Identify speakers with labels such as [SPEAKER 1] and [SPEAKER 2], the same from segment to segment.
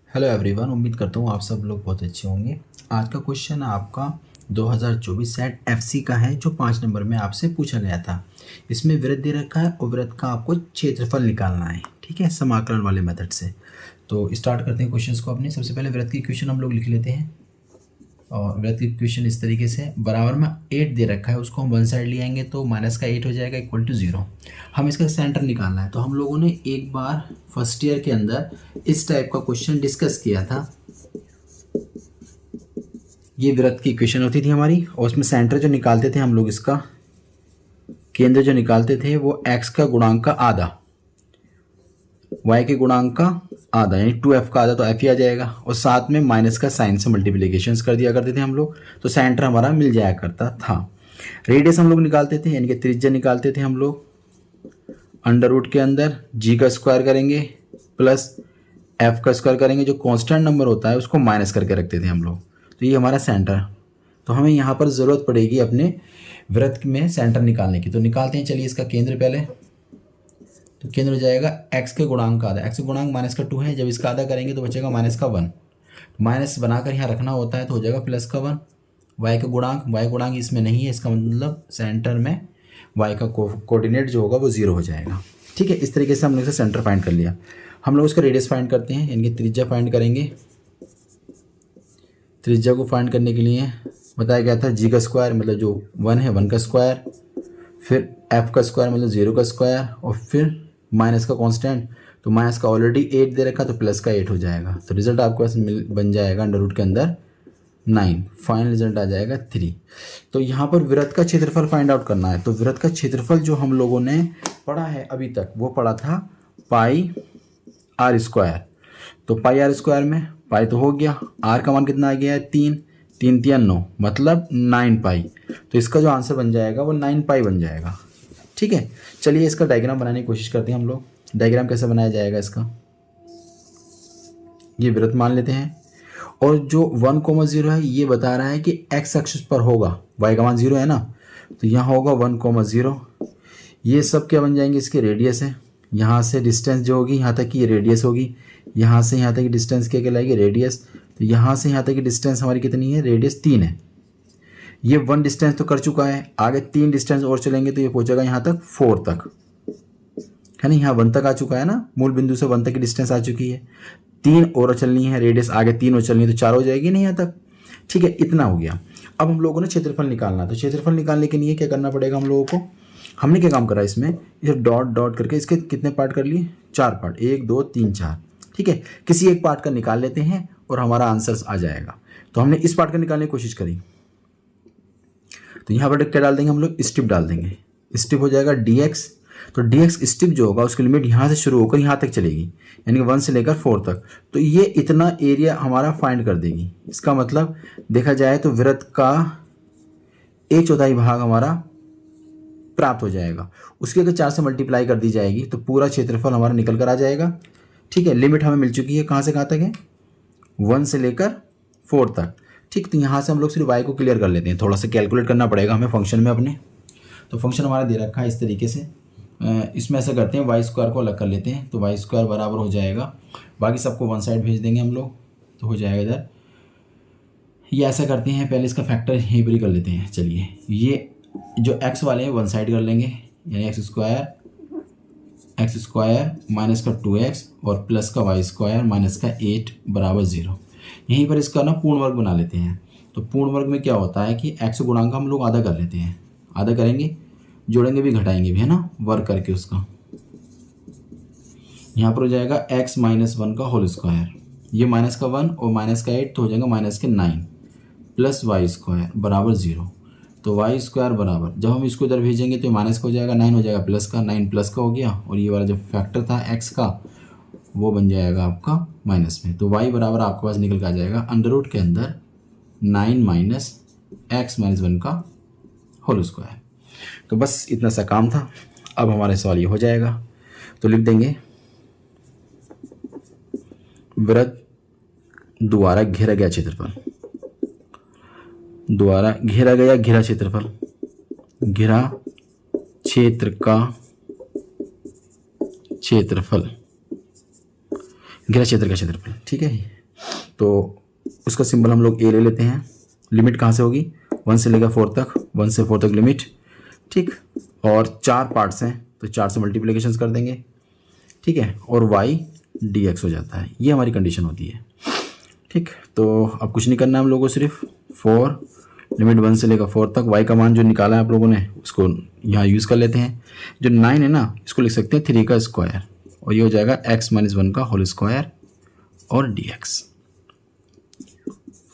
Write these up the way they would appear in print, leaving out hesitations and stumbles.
[SPEAKER 1] Hello everyone, उम्मीद करता हूँ आप सब लोग बहुत अच्छे होंगे। आज का क्वेश्चन आपका 2024 सेट एफसी का है, जो 5 नंबर में आपसे पूछा गया था। इसमें वृत्त दे रखा है और वृत्त का आपको क्षेत्रफल निकालना है, ठीक है, समाकलन वाले मेथड से। तो स्टार्ट करते हैं क्वेश्चंस को अपने। सबसे पहले वृत्त की इक्वेशन हम लोग लिख लेते हैं। और वृत्त की इक्वेशन इस तरीके से, बराबर में 8 दे रखा है, उसको हम वन साइड ले आएंगे तो माइनस का 8 हो जाएगा इक्वल टू 0। हम इसका सेंटर निकालना है। तो हम लोगों ने एक बार फर्स्ट ईयर के अंदर इस टाइप का क्वेश्चन डिस्कस किया था। ये वृत्त की इक्वेशन होती थी हमारी, और उसमें सेंटर जो निकालते थे हम लोग, इसका केंद्र जो निकालते थे वो x का गुणांक का आधा, y के गुणांक का आधा, यानी 2f का आधा, तो f ही आ जाएगा। और साथ में माइनस का साइन से मल्टीप्लिकेशन कर दिया करते थे हम लोग, तो सेंटर हमारा मिल जाया करता था। रेडियस हम लोग निकालते थे, यानी कि त्रिज्या निकालते थे हम लोग। अंडर रूट के अंदर g का स्क्वायर करेंगे प्लस f का स्क्वायर करेंगे, जो कांस्टेंट नंबर होता है उसको माइनस करके रखते थे हम लोग। तो ये हमारा सेंटर। तो हमें यहाँ पर ज़रूरत पड़ेगी अपने वृत्त में सेंटर निकालने की। तो निकालते हैं, चलिए इसका केंद्र पहले। तो केंद्र हो जाएगा x के गुणांक का आधा। x का गुणांक माइनस का 2 है, जब इसका आधा करेंगे तो बचेगा माइनस का 1। माइनस बनाकर यहाँ रखना होता है, तो हो जाएगा प्लस का 1। y का गुणांक, y गुणांक इसमें नहीं है, इसका मतलब सेंटर में y का कोऑर्डिनेट जो होगा वो 0 हो जाएगा। ठीक है, इस तरीके से हमने इसका सेंटर फाइंड कर लिया। हम लोग उसका रेडियस फाइंड करते हैं, यानी कि त्रिज्या फाइंड करेंगे। त्रिज्या को फाइंड करने के लिए बताया गया था g का स्क्वायर मतलब जो 1 है 1 का स्क्वायर, फिर f का स्क्वायर मतलब 0 का स्क्वायर, और फिर माइनस का कांस्टेंट। तो माइनस का ऑलरेडी 8 दे रखा, तो प्लस का 8 हो जाएगा। तो रिजल्ट आपके पास बन जाएगा अंडर रूट के अंदर 9। फाइनल रिजल्ट आ जाएगा 3। तो यहाँ पर वृत्त का क्षेत्रफल फाइंड आउट करना है। तो वृत्त का क्षेत्रफल जो हम लोगों ने पढ़ा है अभी तक, वो पढ़ा था पाई आर स्क्वायर। तो पाई आर स्क्वायर में पाई तो हो गया, आर का मान कितना आ गया है 3, 3 3 9 मतलब 9 पाई। तो इसका जो आंसर बन जाएगा वो 9 पाई बन जाएगा। ठीक है, चलिए इसका डायग्राम बनाने की कोशिश करते हैं हम लोग। डायग्राम कैसे बनाया जाएगा इसका, ये वृत्त मान लेते हैं, और जो 1,0 है ये बता रहा है कि x अक्ष पर होगा, y का मान 0 है ना, तो यहाँ होगा 1,0। ये सब क्या बन जाएंगे, इसके रेडियस है। यहाँ से डिस्टेंस जो होगी यहाँ तक की ये रेडियस होगी, यहाँ से यहाँ तक की डिस्टेंस क्या कहलाएगी, रेडियस। तो यहाँ से यहाँ तक की डिस्टेंस हमारी कितनी है, रेडियस 3 है। ये 1 डिस्टेंस तो कर चुका है, आगे 3 डिस्टेंस और चलेंगे तो ये पहुँचेगा यहाँ तक 4 तक, है ना। यहाँ 1 तक आ चुका है ना, मूल बिंदु से 1 तक की डिस्टेंस आ चुकी है। 3 और चलनी है, रेडियस आगे 3 और चलनी है, तो 4 हो जाएगी नहीं यहाँ तक। ठीक है, इतना हो गया। अब हम लोगों ने क्षेत्रफल निकालना। तो क्षेत्रफल निकालने के लिए क्या करना पड़ेगा हम लोगों को, हमने क्या काम करा इसमें, ये डॉट डॉट करके इसके कितने पार्ट कर लिए, 4 पार्ट, 1 2 3 4। ठीक है, किसी एक पार्ट का निकाल लेते हैं और हमारा आंसर आ जाएगा। तो हमने इस पार्ट का निकालने की कोशिश करी, तो यहाँ पर क्या डाल देंगे हम लोग, स्ट्रिप डाल देंगे। स्ट्रिप हो जाएगा dx। तो dx स्ट्रिप जो होगा उसकी लिमिट यहाँ से शुरू होकर यहाँ तक चलेगी, यानी कि 1 से लेकर 4 तक। तो ये इतना एरिया हमारा फाइंड कर देगी। इसका मतलब देखा जाए तो वृत्त का 1/4 भाग हमारा प्राप्त हो जाएगा। उसके अगर 4 से मल्टीप्लाई कर दी जाएगी तो पूरा क्षेत्रफल हमारा निकल कर आ जाएगा। ठीक है, लिमिट हमें मिल चुकी है, कहाँ से कहाँ तक है, 1 से लेकर 4 तक। ठीक, तो यहाँ से हम लोग सिर्फ y को क्लियर कर लेते हैं, थोड़ा सा कैलकुलेट करना पड़ेगा हमें फंक्शन में अपने। तो फंक्शन हमारा दे रखा है इस तरीके से। इसमें ऐसा करते हैं, वाई स्क्वायर को अलग कर लेते हैं। तो वाई स्क्वायर बराबर हो जाएगा, बाकी सबको वन साइड भेज देंगे हम लोग, तो हो जाएगा इधर। ये ऐसा करते हैं, पहले इसका फैक्टर यहीं पर ही कर लेते हैं। चलिए, ये जो x वाले हैं वन साइड कर लेंगे, यानी एक्स स्क्वायर माइनस का 2x और प्लस का वाई स्क्वायर माइनस का 8 बराबर 0। यहीं पर इसका ना पूर्ण वर्ग बना लेते हैं। तो पूर्ण वर्ग में क्या होता है कि x गुणांक हम लोग आधा कर लेते हैं, आधा करेंगे, जोड़ेंगे भी घटाएंगे भी, है ना, वर्ग करके उसका। यहाँ पर हो जाएगा x माइनस 1 का होल स्क्वायर, ये माइनस का 1 और माइनस का 8 तो हो जाएगा माइनस के 9 प्लस वाई स्क्वायर बराबर 0। तो वाई स्क्वायर बराबर, जब हम इसको इधर भेजेंगे तो माइनस का हो जाएगा, 9 हो जाएगा प्लस का, 9 प्लस का हो गया, और ये वाला जो फैक्टर था x का वो बन जाएगा आपका माइनस में। तो y बराबर आपके पास निकल कर आ जाएगा अंडर रूट के अंदर 9 माइनस x माइनस 1 का होल स्क्वायर। तो बस इतना सा काम था। अब हमारा सवाल ये हो जाएगा। तो लिख देंगे, वृत्त द्वारा घेरा गया क्षेत्रफल, द्वारा घेरा गया घेरा क्षेत्रफल, घेरा क्षेत्र का क्षेत्रफल, घेरा क्षेत्र का क्षेत्रफल। ठीक है, तो उसका सिंबल हम लोग ए ले लेते हैं। लिमिट कहाँ से होगी, 1 से लेकर 4 तक, 1 से 4 तक लिमिट, ठीक। और 4 पार्ट्स हैं तो 4 से मल्टीप्लिकेशंस कर देंगे, ठीक है, और y dx हो जाता है। ये हमारी कंडीशन होती है, ठीक। तो अब कुछ नहीं करना है हम लोगों को, सिर्फ 4 लिमिट 1 से लेकर 4 तक y का मान जो निकाला है आप लोगों ने उसको यहाँ यूज़ कर लेते हैं। जो 9 है ना, इसको लिख सकते हैं 3 का स्क्वायर, और ये हो जाएगा x - 1 का होल स्क्वायर और dx।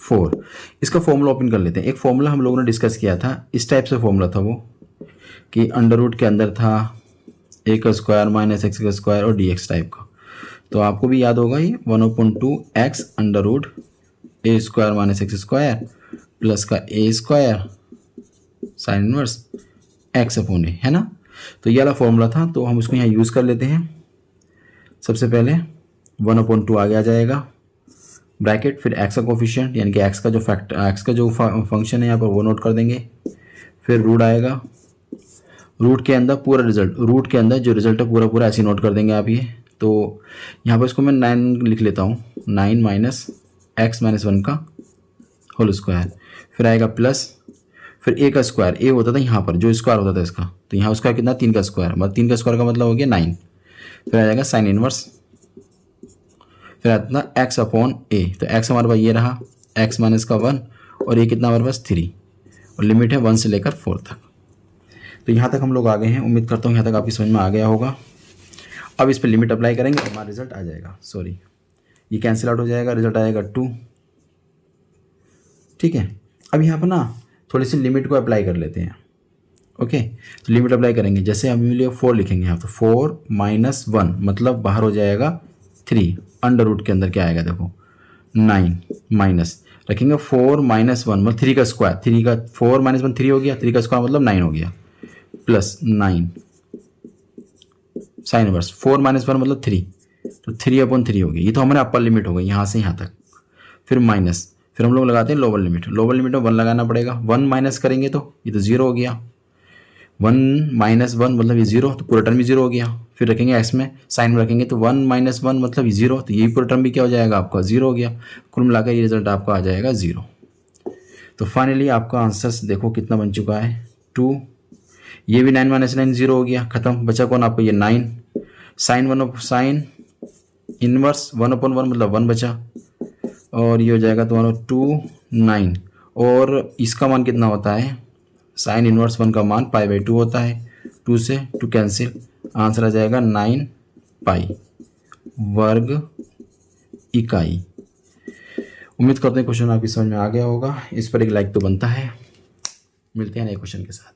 [SPEAKER 1] 4 इसका फॉर्मूला ओपन कर लेते हैं। एक फॉर्मूला हम लोगों ने डिस्कस किया था, इस टाइप से फॉर्मूला था वो, कि अंडर रूट के अंदर था a का स्क्वायर माइनस x का स्क्वायर और dx टाइप का। तो आपको भी याद होगा, ये 1/2 x under root a square minus x square plus का a square sine inverse x/a, है ना। तो ये वाला फॉर्मूला था, तो हम उसको यहाँ यूज़ कर लेते हैं। सबसे पहले 1/2 आगे आ जाएगा, ब्रैकेट, फिर x का कोफिशिएंट यानी कि x का जो फंक्शन है यहाँ पर वो नोट कर देंगे, फिर रूट आएगा, रूट के अंदर पूरा रिजल्ट, रूट के अंदर जो रिजल्ट है पूरा पूरा ऐसे नोट कर देंगे आप ये। तो यहाँ पर इसको मैं 9 लिख लेता हूँ, 9 माइनस x - 1 का होल स्क्वायर, फिर आएगा प्लस, फिर a का स्क्वायर, a होता था यहाँ पर जो स्क्वायर होता था इसका, तो यहाँ उसका कितना 3 का स्क्वायर, मतलब 3 का स्क्वायर का मतलब हो गया 9, फिर आ जाएगा साइन इनवर्स, फिर आता है x/a, तो x हमारे पास ये रहा, x - 1 और ये कितना हमारे पास 3, और लिमिट है 1 से लेकर 4 तक। तो यहाँ तक हम लोग आ गए हैं, उम्मीद करता हूँ यहाँ तक आपकी समझ में आ गया होगा। अब इस पर लिमिट अप्लाई करेंगे, हमारा रिजल्ट आ जाएगा, सॉरी ये कैंसिल आउट हो जाएगा, रिजल्ट आएगा 2, ठीक है। अब यहाँ पर ना थोड़ी सी लिमिट को अप्लाई कर लेते हैं, ओके। तो लिमिट अप्लाई करेंगे, जैसे हम लिए 4 लिखेंगे यहाँ, तो 4 - 1 मतलब बाहर हो जाएगा 3, अंडर रूट के अंदर क्या आएगा देखो 9, माइनस रखेंगे 4 - 1 मतलब 3 का स्क्वायर, 3 का 4 - 1 3 हो गया, 3 का स्क्वायर मतलब 9 हो गया, प्लस 9 साइन इनवर्स 4 - 1 मतलब 3, तो 3/3 हो गया। ये तो हमारे अपर लिमिट हो गई यहाँ से यहाँ तक, फिर माइनस, फिर हम लोग लगाते हैं लोअर लिमिट, लोअर लिमिट में 1 लगाना पड़ेगा, 1 माइनस करेंगे तो ये तो 0 हो गया, 1 - 1 मतलब ये 0, तो पूरा टर्म भी 0 हो गया। फिर रखेंगे एक्स में साइन में रखेंगे तो 1 - 1 मतलब 0, तो ये पूरा टर्म भी क्या हो जाएगा आपका 0 हो गया। कुल मिलाकर ये रिजल्ट आपका आ जाएगा 0। तो फाइनली आपका आंसर देखो कितना बन चुका है 2, ये भी 9 - 9 0 हो गया, खत्म। बचा कौन आपको ये 9, साइन इनवर्स 1/1 मतलब 1 बचा, और ये हो जाएगा तुम्हारा 2 9, और इसका मान कितना होता है, साइन इनवर्स 1 का मान π/2 होता है, 2 से 2 कैंसिल, आंसर आ जाएगा 9 पाई वर्ग इकाई। उम्मीद करते हैं क्वेश्चन आपकी समझ में आ गया होगा, इस पर एक लाइक तो बनता है। मिलते हैं नए क्वेश्चन के साथ।